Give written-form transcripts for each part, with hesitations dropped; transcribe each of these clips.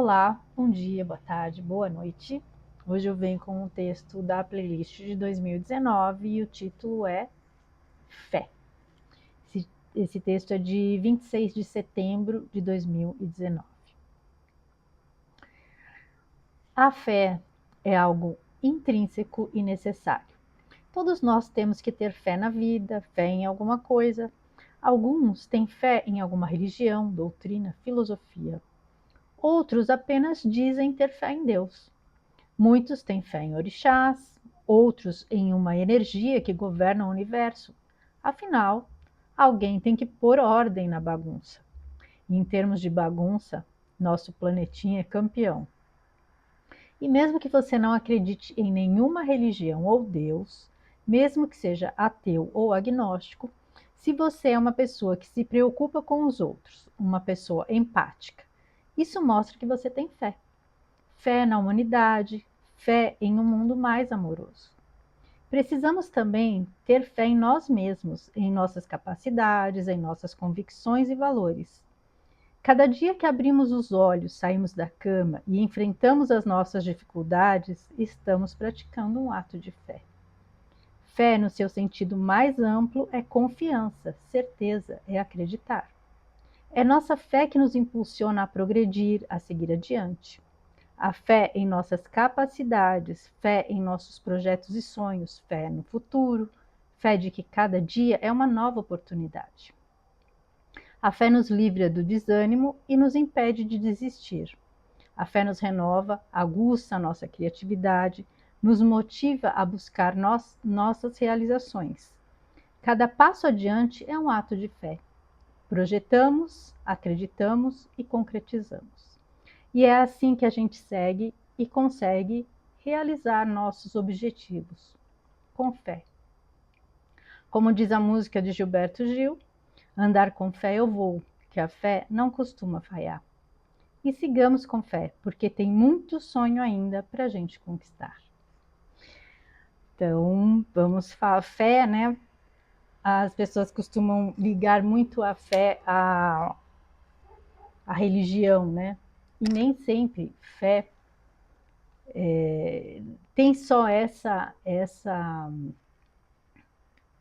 Olá, bom dia, boa tarde, boa noite. Hoje eu venho com um texto da playlist de 2019 e o título é Fé. Esse texto é de 26 de setembro de 2019. A fé é algo intrínseco e necessário. Todos nós temos que ter fé na vida, fé em alguma coisa. Alguns têm fé em alguma religião, doutrina, filosofia. Outros apenas dizem ter fé em Deus. Muitos têm fé em orixás, outros em uma energia que governa o universo. Afinal, alguém tem que pôr ordem na bagunça. E em termos de bagunça, nosso planetinha é campeão. E mesmo que você não acredite em nenhuma religião ou Deus, mesmo que seja ateu ou agnóstico, se você é uma pessoa que se preocupa com os outros, uma pessoa empática, isso mostra que você tem fé. Fé na humanidade, fé em um mundo mais amoroso. Precisamos também ter fé em nós mesmos, em nossas capacidades, em nossas convicções e valores. Cada dia que abrimos os olhos, saímos da cama e enfrentamos as nossas dificuldades, estamos praticando um ato de fé. Fé, no seu sentido mais amplo, é confiança, certeza, é acreditar. É nossa fé que nos impulsiona a progredir, a seguir adiante. A fé em nossas capacidades, fé em nossos projetos e sonhos, fé no futuro, fé de que cada dia é uma nova oportunidade. A fé nos livra do desânimo e nos impede de desistir. A fé nos renova, aguça a nossa criatividade, nos motiva a buscar nossas realizações. Cada passo adiante é um ato de fé. Projetamos, acreditamos e concretizamos. E é assim que a gente segue e consegue realizar nossos objetivos, com fé. Como diz a música de Gilberto Gil, andar com fé eu vou, que a fé não costuma falhar. E sigamos com fé, porque tem muito sonho ainda para a gente conquistar. Então, vamos falar fé, né? As pessoas costumam ligar muito a fé à religião, né? E nem sempre fé tem só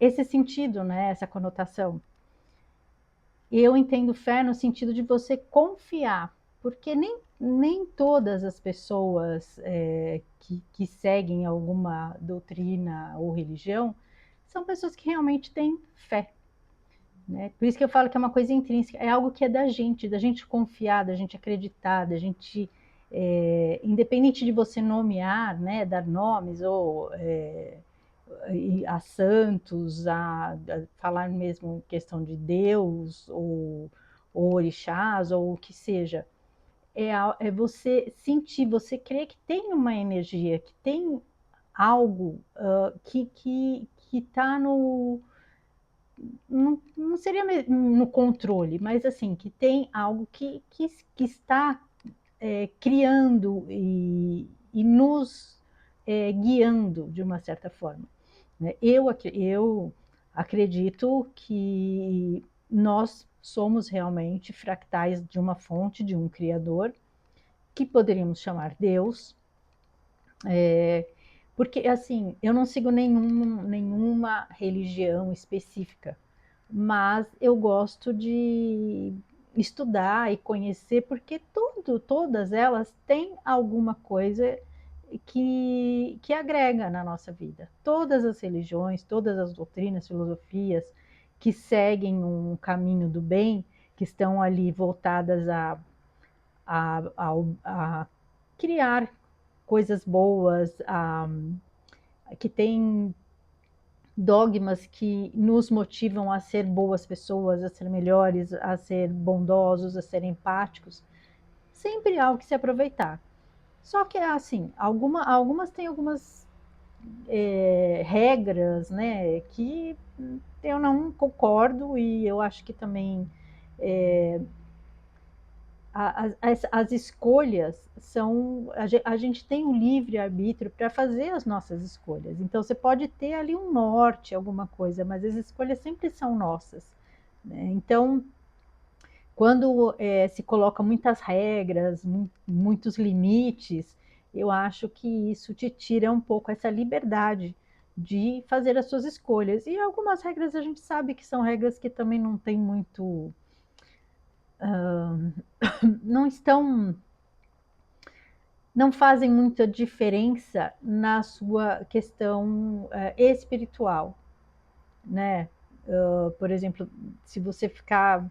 esse sentido, né? Essa conotação. Eu entendo fé no sentido de você confiar, porque nem todas as pessoas que seguem alguma doutrina ou religião são pessoas que realmente têm fé. Né? Por isso que eu falo que é uma coisa intrínseca, é algo que é da gente confiar, da gente acreditar, da gente, independente de você nomear, né, dar nomes ou a santos, a falar mesmo questão de Deus ou orixás ou o que seja, é você sentir, você crer que tem uma energia, que tem algo que está não seria no controle, mas assim, que tem algo que está criando e nos guiando de uma certa forma. Né? Eu acredito que nós somos realmente fractais de uma fonte, de um Criador, que poderíamos chamar Deus, porque assim, eu não sigo nenhuma religião específica, mas eu gosto de estudar e conhecer, porque todas elas têm alguma coisa que agrega na nossa vida. Todas as religiões, todas as doutrinas, filosofias que seguem um caminho do bem, que estão ali voltadas a criar coisas boas, que tem dogmas que nos motivam a ser boas pessoas, a ser melhores, a ser bondosos, a ser empáticos, sempre há algo que se aproveitar. Só que assim, algumas têm algumas regras, né, que eu não concordo e eu acho que também as escolhas são. A gente tem um livre-arbítrio para fazer as nossas escolhas. Então, você pode ter ali um norte, alguma coisa, mas as escolhas sempre são nossas. Né? Então, Quando se coloca muitas regras, muitos limites, eu acho que isso te tira um pouco essa liberdade de fazer as suas escolhas. E algumas regras a gente sabe que são regras que também não tem muito, não estão, não fazem muita diferença na sua questão espiritual, né? Por exemplo, se você ficar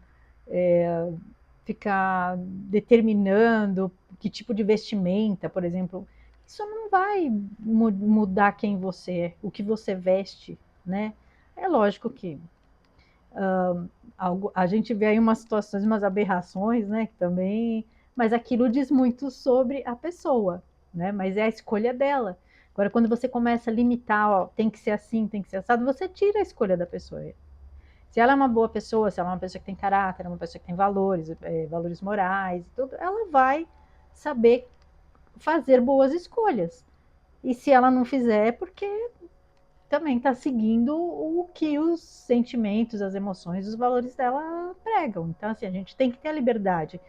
determinando que tipo de vestimenta, por exemplo, isso não vai mudar quem você é, o que você veste, né? É lógico que a gente vê aí umas situações, umas aberrações, né? Que também, mas aquilo diz muito sobre a pessoa, né? Mas é a escolha dela. Agora, quando você começa a limitar, ó, tem que ser assim, tem que ser assado, você tira a escolha da pessoa. Se ela é uma boa pessoa, se ela é uma pessoa que tem caráter, uma pessoa que tem valores, valores morais, tudo, ela vai saber fazer boas escolhas. E se ela não fizer, é porque também está seguindo o que os sentimentos, as emoções, os valores dela pregam. Então, assim, a gente tem que ter a liberdade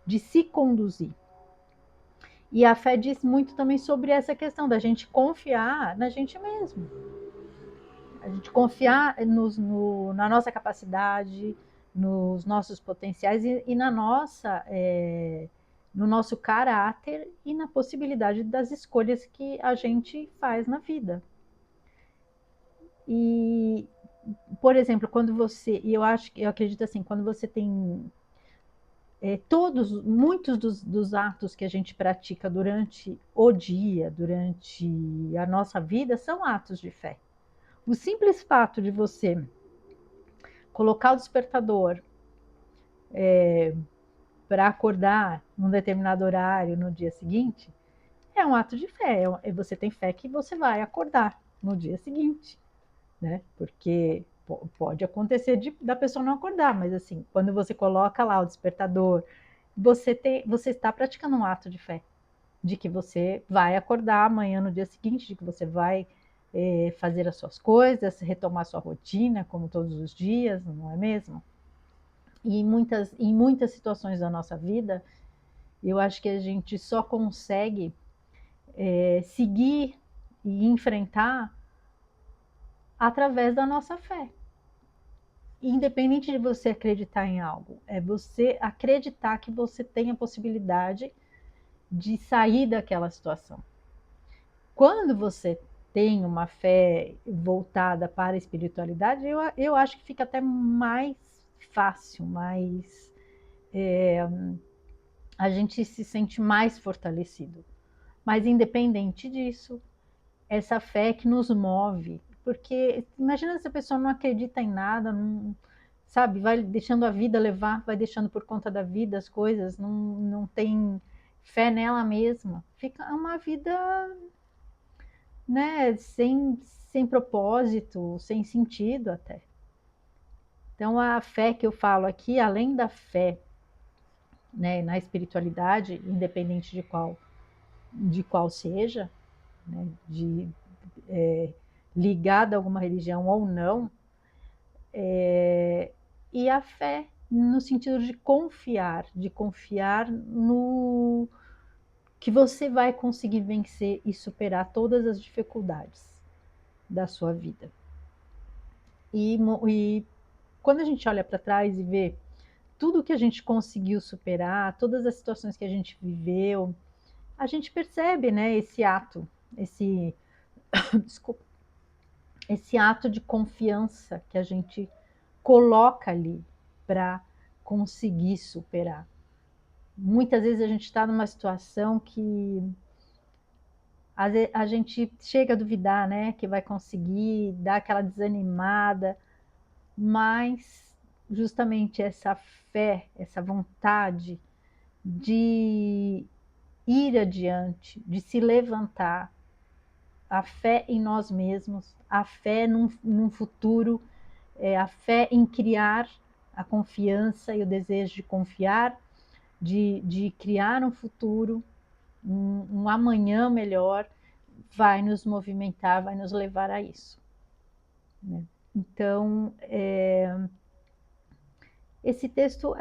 de se conduzir. E a fé diz muito também sobre essa questão da gente confiar na gente mesmo. A gente confiar na nossa capacidade, nos nossos potenciais e na nossa, no nosso caráter e na possibilidade das escolhas que a gente faz na vida. E, por exemplo, quando você, e eu acredito assim, quando você tem muitos dos atos que a gente pratica durante o dia, durante a nossa vida, são atos de fé. O simples fato de você colocar o despertador para acordar num determinado horário no dia seguinte é um ato de fé. Você tem fé que você vai acordar no dia seguinte, né? Porque pode acontecer da pessoa não acordar, mas assim, quando você coloca lá o despertador, você está praticando um ato de fé, de que você vai acordar amanhã no dia seguinte, de que você vai fazer as suas coisas, retomar sua rotina, como todos os dias, não é mesmo? E em muitas situações da nossa vida, eu acho que a gente só consegue seguir e enfrentar através da nossa fé. Independente de você acreditar em algo, é você acreditar que você tem a possibilidade de sair daquela situação. Quando você tem uma fé voltada para a espiritualidade, eu acho que fica até mais fácil, mais a gente se sente mais fortalecido. Mas independente disso, essa fé que nos move, porque imagina se a pessoa não acredita em nada, não, sabe, vai deixando a vida levar, vai deixando por conta da vida as coisas, não tem fé nela mesma, fica uma vida, né, sem propósito, sem sentido até. Então a fé que eu falo aqui, além da fé, né, na espiritualidade, independente de qual seja, né, ligada a alguma religião ou não, e a fé no sentido de confiar no que você vai conseguir vencer e superar todas as dificuldades da sua vida. E quando a gente olha para trás e vê tudo que a gente conseguiu superar, todas as situações que a gente viveu, a gente percebe, né, esse, desculpa, esse ato de confiança que a gente coloca ali para conseguir superar. Muitas vezes a gente está numa situação que a gente chega a duvidar, né, que vai conseguir, dar aquela desanimada, mas justamente essa fé, essa vontade de ir adiante, de se levantar, a fé em nós mesmos, a fé num futuro, a fé em criar a confiança e o desejo de confiar, de criar um futuro, um amanhã melhor, vai nos movimentar, vai nos levar a isso. Né? Então, esse texto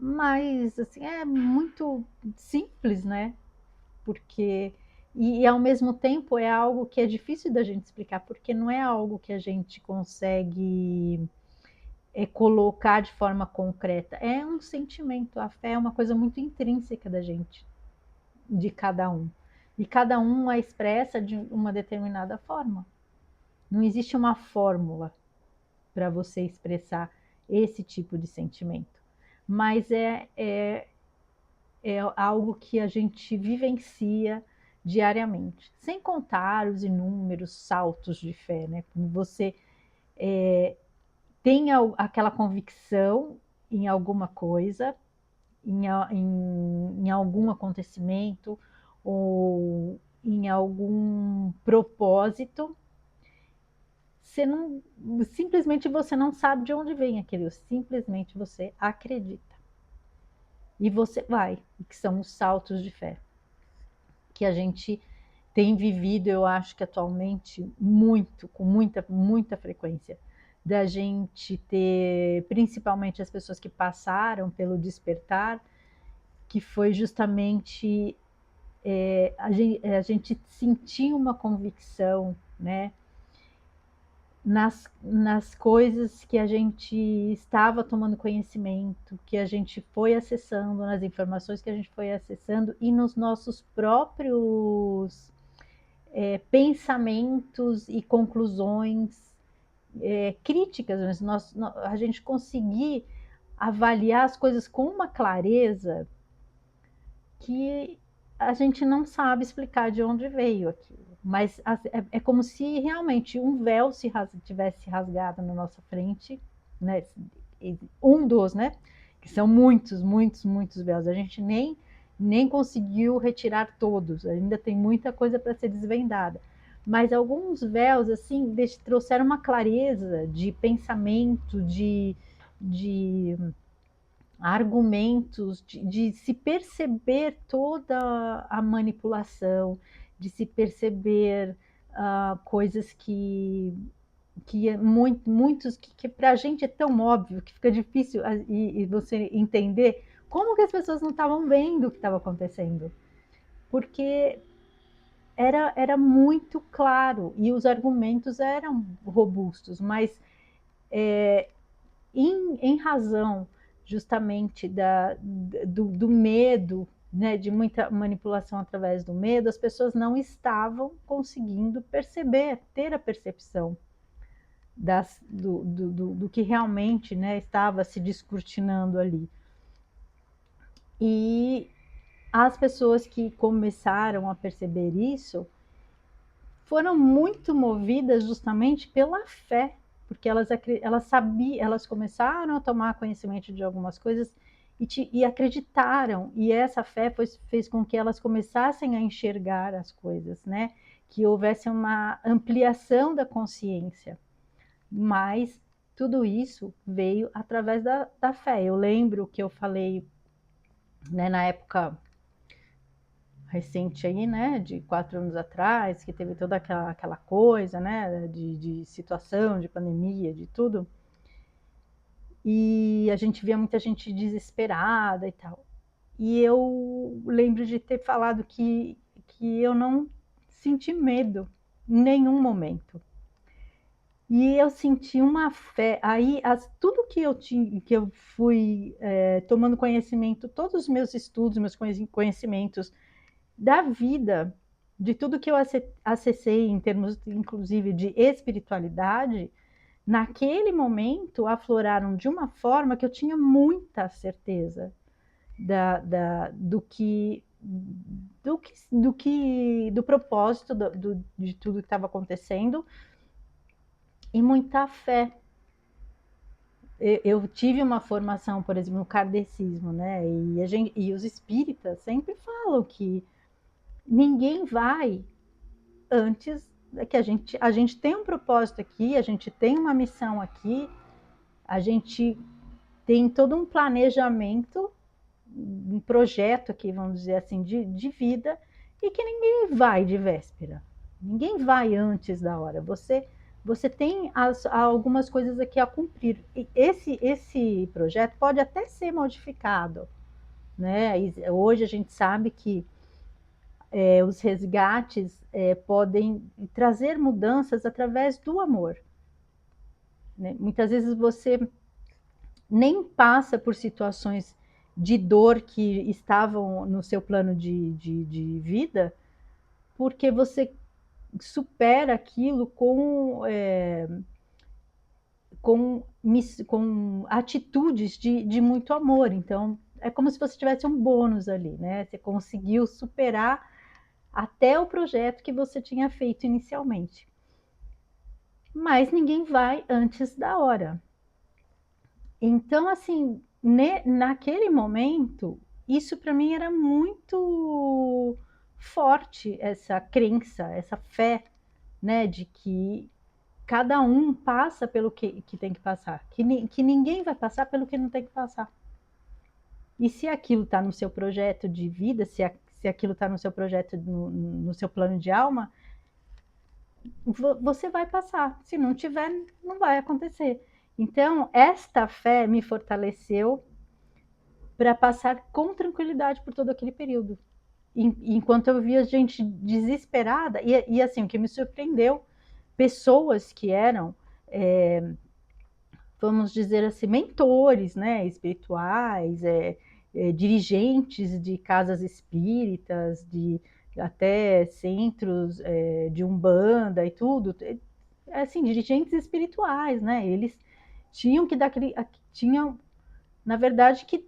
mas assim, é muito simples, né? Porque e ao mesmo tempo é algo que é difícil da gente explicar, porque não é algo que a gente consegue colocar de forma concreta. É um sentimento. A fé é uma coisa muito intrínseca da gente, de cada um. E cada um a expressa de uma determinada forma. Não existe uma fórmula para você expressar esse tipo de sentimento. Mas é algo que a gente vivencia diariamente, sem contar os inúmeros saltos de fé, né? Quando você tem aquela convicção em alguma coisa, em algum acontecimento ou em algum propósito, você não, simplesmente você não sabe de onde vem aquilo, simplesmente você acredita. E você vai, que são os saltos de fé que a gente tem vivido, eu acho que atualmente, muito, com muita frequência, da gente ter, principalmente as pessoas que passaram pelo despertar, que foi justamente a gente sentir uma convicção, né, nas coisas que a gente estava tomando conhecimento, que a gente foi acessando, nas informações que a gente foi acessando e nos nossos próprios pensamentos e conclusões críticas, a gente conseguir avaliar as coisas com uma clareza que a gente não sabe explicar de onde veio aquilo. Mas é como se realmente um véu tivesse rasgado na nossa frente, né? Um dos, né? Que são muitos véus. A gente nem conseguiu retirar todos, ainda tem muita coisa para ser desvendada. Mas alguns véus, assim, trouxeram uma clareza de pensamento, de argumentos, de se perceber toda a manipulação, de se perceber coisas que muitos que para a gente é tão óbvio que fica difícil e você entender como que as pessoas não estavam vendo o que estava acontecendo, porque era muito claro e os argumentos eram robustos, mas em razão justamente do medo, né, de muita manipulação através do medo, as pessoas não estavam conseguindo perceber, ter a percepção do que realmente, né, estava se descortinando ali. E as pessoas que começaram a perceber isso foram muito movidas justamente pela fé, porque elas sabiam, elas começaram a tomar conhecimento de algumas coisas e acreditaram, e essa fé fez com que elas começassem a enxergar as coisas, né? Que houvesse uma ampliação da consciência. Mas tudo isso veio através da fé. Eu lembro que eu falei, né, na época recente aí, né, de 4 anos atrás, que teve toda aquela coisa, né, de situação, de pandemia, de tudo, e a gente via muita gente desesperada e tal. E eu lembro de ter falado que eu não senti medo em nenhum momento. E eu senti uma fé. Aí, tudo que eu tinha, que eu fui tomando conhecimento, todos os meus estudos, meus conhecimentos da vida, de tudo que eu acessei em termos, inclusive, de espiritualidade, naquele momento afloraram de uma forma que eu tinha muita certeza do propósito de tudo que estava acontecendo e muita fé. Eu tive uma formação, por exemplo, no kardecismo, né? E os espíritas sempre falam que ninguém vai antes que a gente tem um propósito aqui, a gente tem uma missão aqui, a gente tem todo um planejamento, um projeto aqui, vamos dizer assim, de vida, e que ninguém vai de véspera, ninguém vai antes da hora. Você você tem algumas coisas aqui a cumprir. E esse projeto pode até ser modificado, né? Hoje a gente sabe que os resgates podem trazer mudanças através do amor. Né? Muitas vezes você nem passa por situações de dor que estavam no seu plano de vida, porque você supera aquilo com atitudes de muito amor. Então, é como se você tivesse um bônus ali, né? Você conseguiu superar até o projeto que você tinha feito inicialmente. Mas ninguém vai antes da hora. Então, assim, naquele momento, isso para mim era muito forte, essa crença, essa fé, né, de que cada um passa pelo que tem que passar, que ninguém vai passar pelo que não tem que passar. E se aquilo está no seu projeto de vida, se aquilo está no seu projeto, no seu plano de alma, você vai passar. Se não tiver, não vai acontecer. Então, esta fé me fortaleceu para passar com tranquilidade por todo aquele período. Enquanto eu via gente desesperada, e assim, o que me surpreendeu, pessoas que eram, vamos dizer assim, mentores, né, espirituais, dirigentes de casas espíritas, de até centros de umbanda e tudo, assim, dirigentes espirituais, né, eles tinham que dar tinham, na verdade, que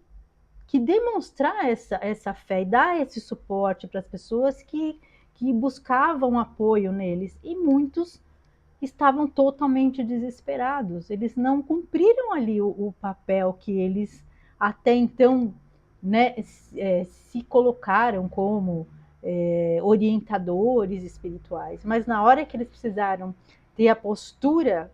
demonstrar essa fé e dar esse suporte para as pessoas que buscavam apoio neles. E muitos estavam totalmente desesperados. Eles não cumpriram ali o papel que eles até então, né, se colocaram como orientadores espirituais. Mas na hora que eles precisaram ter a postura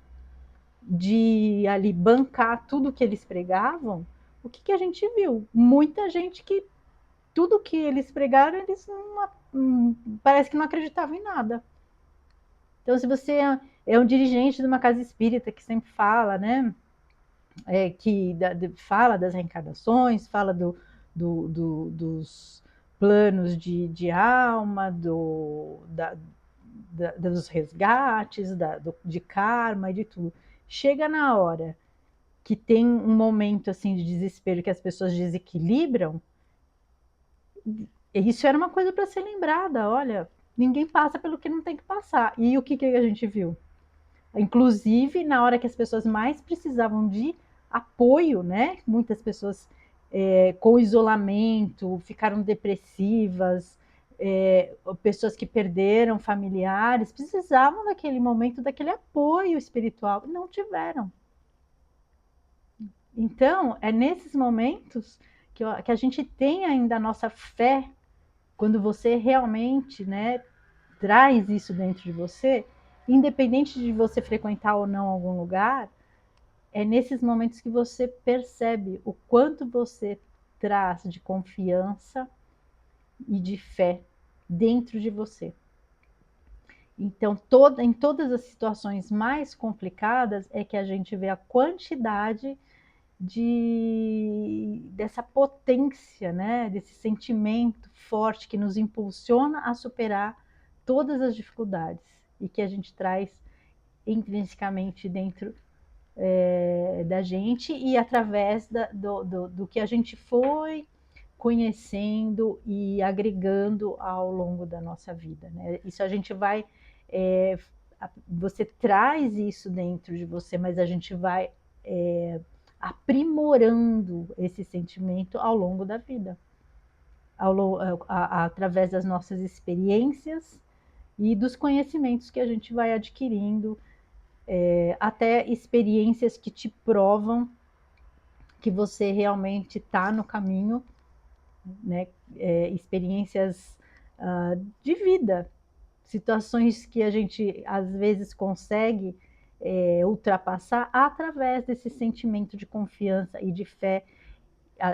de ali bancar tudo que eles pregavam, o que a gente viu? Muita gente que tudo que eles pregaram, eles parece que não acreditavam em nada. Então, se você é um dirigente de uma casa espírita que sempre fala, né, fala das reencarnações, fala dos planos de alma, dos resgates, de karma e de tudo. Chega na hora que tem um momento assim de desespero que as pessoas desequilibram, isso era uma coisa para ser lembrada. Olha, ninguém passa pelo que não tem que passar. E o que a gente viu? Inclusive, na hora que as pessoas mais precisavam de apoio, né? Muitas pessoas com isolamento, ficaram depressivas, pessoas que perderam familiares, precisavam daquele momento, daquele apoio espiritual, e não tiveram. Então, é nesses momentos que a gente tem ainda a nossa fé, quando você realmente, né, traz isso dentro de você, independente de você frequentar ou não algum lugar, é nesses momentos que você percebe o quanto você traz de confiança e de fé dentro de você. Então, em todas as situações mais complicadas é que a gente vê a quantidade dessa potência, né, desse sentimento forte que nos impulsiona a superar todas as dificuldades e que a gente traz intrinsecamente dentro da gente e através do que a gente foi conhecendo e agregando ao longo da nossa vida, né? Isso a gente vai, você traz isso dentro de você, mas a gente vai aprimorando esse sentimento ao longo da vida, através das nossas experiências e dos conhecimentos que a gente vai adquirindo, até experiências que te provam que você realmente está no caminho, né? Experiências de vida, situações que a gente às vezes consegue ultrapassar através desse sentimento de confiança e de fé,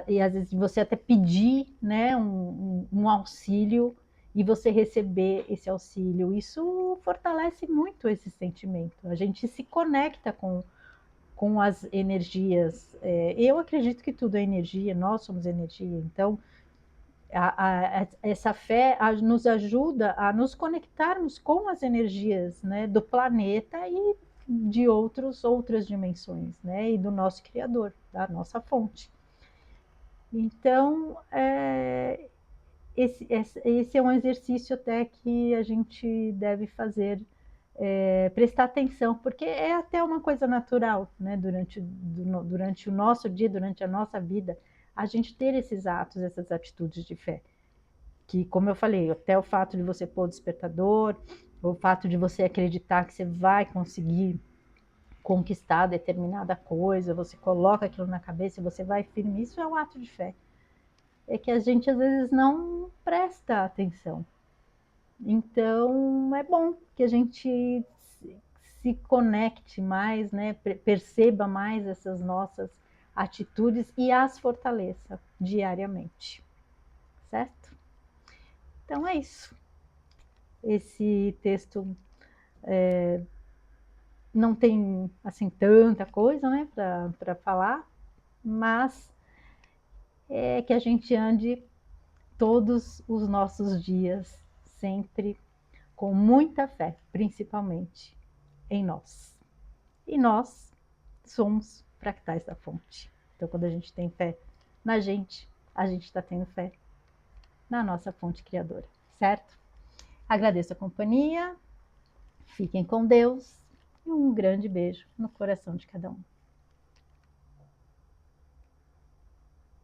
e às vezes você até pedir, né, um auxílio e você receber esse auxílio, isso fortalece muito esse sentimento. A gente se conecta com as energias. Eu acredito que tudo é energia, nós somos energia, então essa fé nos ajuda a nos conectarmos com as energias, né, do planeta e de outras dimensões, né, e do nosso Criador, da nossa fonte. Então, esse é um exercício até que a gente deve fazer, prestar atenção, porque é até uma coisa natural, né, durante o nosso dia, durante a nossa vida, a gente ter esses atos, essas atitudes de fé. Que, como eu falei, até o fato de você pôr o despertador, o fato de você acreditar que você vai conseguir conquistar determinada coisa, você coloca aquilo na cabeça e você vai firme, isso é um ato de fé. É que a gente às vezes não presta atenção. Então é bom que a gente se conecte mais, né? Perceba mais essas nossas atitudes e as fortaleça diariamente, certo? Então é isso. Esse texto não tem assim tanta coisa, né, para falar, mas é que a gente ande todos os nossos dias sempre com muita fé, principalmente em nós. E nós somos fractais da fonte. Então, quando a gente tem fé na gente, a gente está tendo fé na nossa fonte criadora, certo? Agradeço a companhia, fiquem com Deus e um grande beijo no coração de cada um.